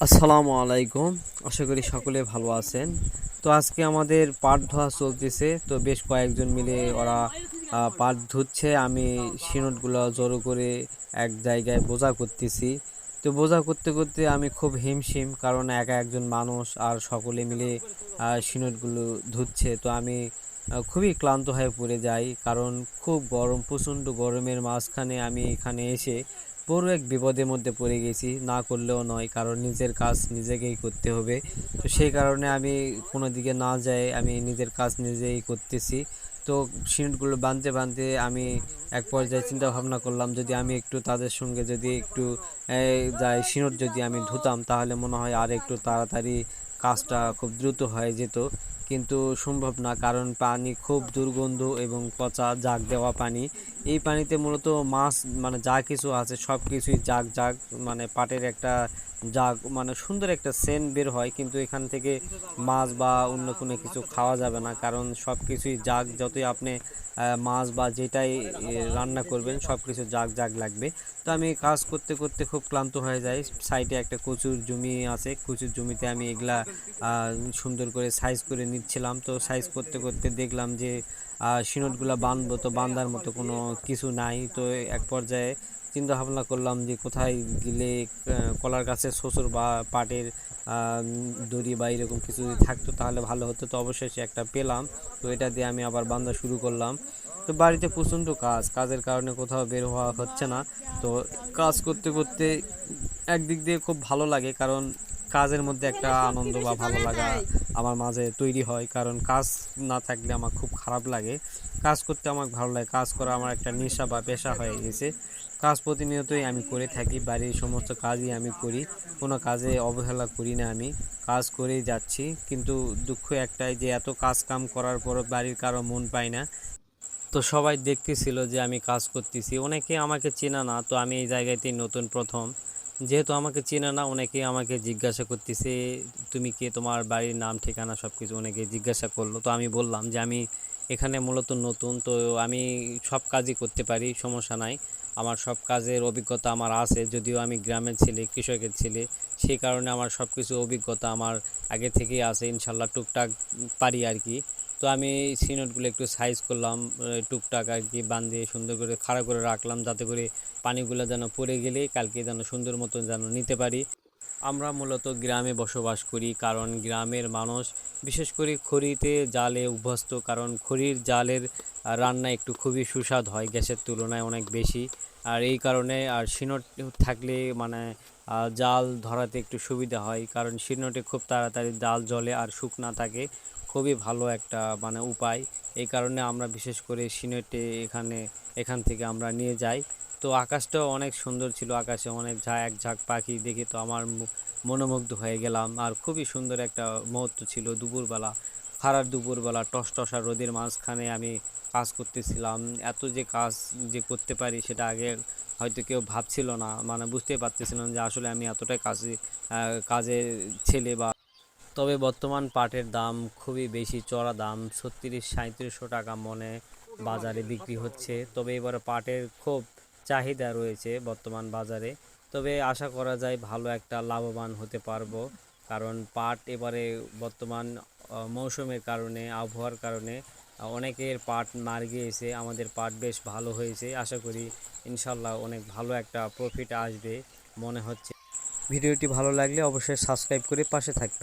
আসসালামু আলাইকুম। আশা করি সকলে ভালো আছেন। তো আজকে আমাদের পাট ধোয়া চলতেছে। তো বেশ কয়েকজন মিলে ওরা পাট ধুচ্ছে। আমি শিনটগুলো জড়ো করে এক জায়গায় বোঝা করতেছি। তো বোঝা করতে করতে আমি খুব হিমশিম, কারণ একা একজন মানুষ আর সকলে মিলে শিনটগুলো ধুচ্ছে। তো আমি খুবই ক্লান্ত হয়ে পড়ে যাই, কারণ খুব গরম, প্রচণ্ড গরমের মাঝখানে আমি এখানে এসে বড় এক বিপদের মধ্যে পড়ে গেছি। না করলেও নয়, কারণ নিজের কাজ নিজেকেই করতে হবে। তো সেই কারণে আমি কোনো দিকে না যাই, আমি নিজের কাজ নিজেই করতেছি। তো সিমেন্টগুলো বাঁধতে বাঁধতে আমি এক পর্যায়ে চিন্তা ভাবনা করলাম, যদি আমি একটু তাদের সঙ্গে যদি একটু যাই সিমেন্ট যদি আমি ধুতাম, তাহলে মনে হয় আর একটু তাড়াতাড়ি কাজটা খুব দ্রুত হয়ে যেত। কিন্তু সম্ভব না, কারণ পানি খুব দুর্গন্ধ এবং পচা জাগ দেওয়া পানি। এই পানিতে মূলত মাছ, মানে যা কিছু আছে সব কিছুই জাগ জাগ, মানে পাটের একটা জাগ, মানে সুন্দর একটা সেন্ট বের হয়, কিন্তু এখান থেকে মাছ বা অন্য কোনো কিছু খাওয়া যাবে না, কারণ সব কিছুই জাগ। যতই আপনি মাছ বা যেটাই রান্না করবেন সব কিছু জাগ জাগ লাগবে। তো আমি কাজ করতে করতে খুব ক্লান্ত হয়ে যাই। সাইডে একটা কচুর জমি আছে, কচুর জমিতে আমি এগুলা সুন্দর করে সাইজ করে নিচ্ছিলাম। তো সাইজ করতে করতে দেখলাম যে সিনটগুলা বাঁধবো, তো বাঁধার মতো কোনো কিছু নাই। তো এক পর্যায়ে চিন্তা ভাবনা করলাম যে কোথায় গেলে কলার গাছের শ্বশুর বা পাটের দড়ি বা এরকম কিছু যদি থাকতো তাহলে ভালো হতো। তো অবশেষে একটা পেলাম, তো এটা দিয়ে আমি আবার বান্ধা শুরু করলাম। তো বাড়িতে প্রচণ্ড কাজের কারণে কোথাও বের হওয়া হচ্ছে না। তো কাজ করতে করতে একদিক দিয়ে খুব ভালো লাগে, কারণ কাজের মধ্যে একটা আনন্দ বা ভালো লাগা আমার মাঝে তৈরি হয়, কারণ কাজ না থাকলে আমার খুব খারাপ লাগে। কাজ করতে আমার ভালো লাগে, কাজ করা আমার একটা নেশা বা পেশা হয়ে গেছে। কাজ প্রতিনিয়তই আমি করে থাকি, বাড়ির সমস্ত কাজই আমি করি, কোনো কাজে অবহেলা করি না, আমি কাজ করেই যাচ্ছি। কিন্তু দুঃখ একটাই যে এত কাজ কাম করার পরও বাড়ির কারো মন পাই না। তো সবাই দেখতেছিল যে আমি কাজ করতেছি, অনেকে আমাকে চেনা না, তো আমি এই জায়গাতেই নতুন প্রথম। যেহেতু আমাকে চেনে না, অনেকে আমাকে জিজ্ঞাসা করতেছে তুমি কে, তোমার বাড়ির নাম ঠিকানা সব কিছু অনেকে জিজ্ঞাসা করলো। তো আমি বললাম যে আমি এখানে মূলত নতুন, তো আমি সব কাজই করতে পারি, সমস্যা নাই। আমার সব কাজের অভিজ্ঞতা আমার আছে, যদিও আমি গ্রামের ছেলে, কৃষকের ছেলে, সেই কারণে আমার সব কিছু অভিজ্ঞতা আমার আগে থেকেই আছে, ইনশাল্লাহ টুকটাক পারি আর কি। তো আমি সিনটগুলো একটু সাইজ করলাম, টুকটাক আর কি বাঁধিয়ে সুন্দর করে খাড়া করে রাখলাম, যাতে করে পানিগুলো যেন পড়ে গেলে কালকে যেন সুন্দর মতো যেন নিতে পারি। আমরা মূলত গ্রামে বসবাস করি, কারণ গ্রামের মানুষ বিশেষ করে খড়িতে জালে অভ্যস্ত, কারণ খড়ির জালের রান্না একটু খুবই সুস্বাদ হয় গ্যাসের তুলনায় অনেক বেশি। আর এই কারণে আর শিনট থাকলে মানে জাল ধরাতে একটু সুবিধা হয়, কারণ শিনটে খুব তাড়াতাড়ি জাল জ্বলে আর শুকনা থাকে, খুবই ভালো একটা মানে উপায়। এই কারণে আমরা বিশেষ করে শিনটে এখান থেকে আমরা নিয়ে যাই। তো আকাশটাও অনেক সুন্দর ছিল, আকাশে অনেক এক ঝাঁক পাখি দেখে তো আমার মনোমুগ্ধ হয়ে গেলাম। আর খুবই সুন্দর একটা মুহূর্ত ছিল দুপুরবেলা, খারাপ দুপুরবেলা টসটসা রোদের মাঝখানে আমি কাজ করতেছিলাম। এত যে কাজ যে করতে পারি সেটা আগে হয়তো কেউ ভাবছিল না, মানে বুঝতে পারতেছিলাম যে আসলে আমি এতটাই কাজের ছেলে বা। তবে বর্তমান পাটের দাম খুবই বেশি, চড়া দাম, 36-3700 টাকা মনে বাজারে বিক্রি হচ্ছে। তবে এবারে পাটের খুব চাহিদা রয়েছে বর্তমান বাজারে। তবে আশা করা যায় ভালো একটা লাভবান হতে পারবো, কারণ পাট এবারে বর্তমান মৌসুমের কারণে, আবহাওয়ার কারণে অনেকের পাট মার গিয়েছে, আমাদের পাট বেশ ভালো হয়েছে। আশা করি ইনশাল্লাহ অনেক ভালো একটা প্রফিট আসবে মনে হচ্ছে। ভিডিওটি ভালো লাগলে অবশ্যই সাবস্ক্রাইব করে পাশে থাকবেন।